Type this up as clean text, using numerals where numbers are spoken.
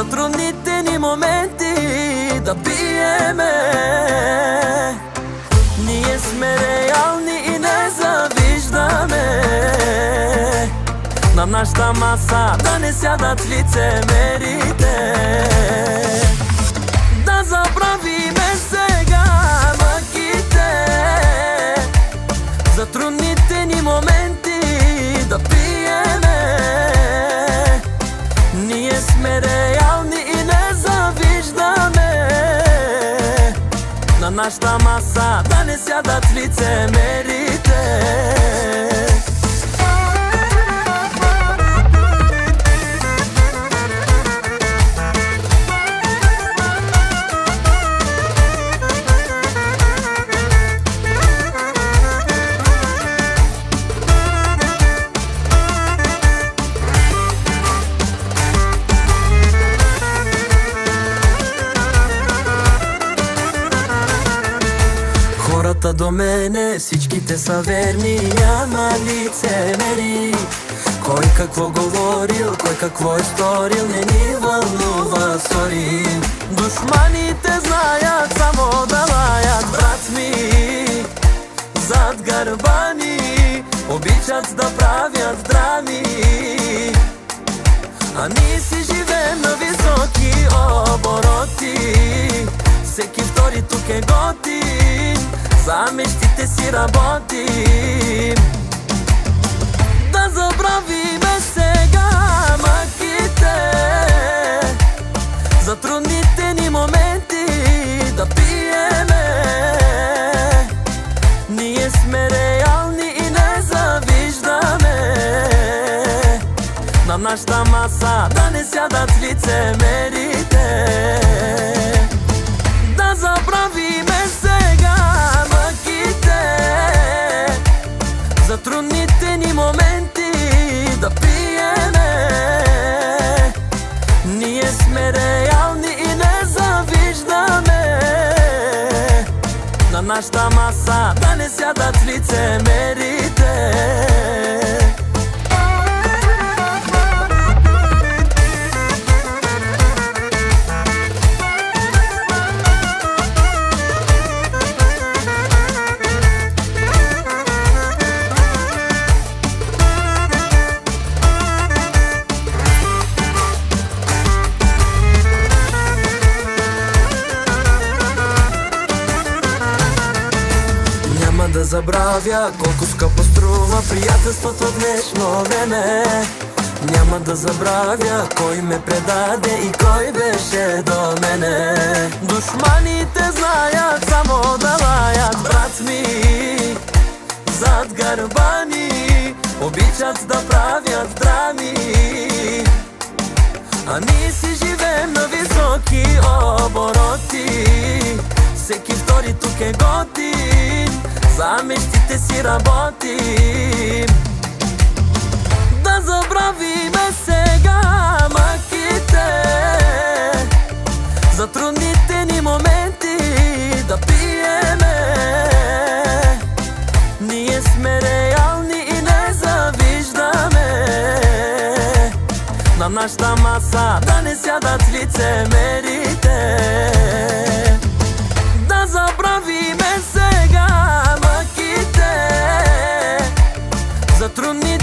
за трудните ни моменти да пиеме. Ние сме реални и не завиждаме. На нашата маса да не сядат лицемерите. Да забравиме сега мъките, за трудните ни моменти да пиеме. Ние сме реални и не завиждаме. На нашата маса да не сядат лицемерите. Хората до мене всичките са верни, няма лицемери. Кой какво говорил, кой какво е сторил, не ни вълнува, сори. Душманите знаят само да лаят, брат ми, зад гърба ни обичат да правят драми. А ние си живеем на високи обороти. Всеки втори тук е готин, за мечтите си работим. Да забравиме сега мъките, за трудните ни моменти да пиеме. Ние сме реални и не завиждаме. На нашата маса да не сядат лицемерите. Да забравиме сега мъките, за трудните ни моменти да пиеме. Ние сме реални и не завиждаме. На нашата маса да не сядат лицемерите. Да забравя колко скъпо струва приятелството в днешно време. Няма да забравя кой ме предаде и кой беше до мене. Душманите знаят само да лаят, брат ми, зад гърба ни обичат да правят драми. А ние си живеем на високи обороти. Всеки втори тук е готин, за мечтите си работим. Да забравиме сега мъките, за трудните ни моменти да пиеме. Ние сме реални и не завиждаме. На нашата маса да не сядат лицемерите. Да забравиме сега мъките, за трудни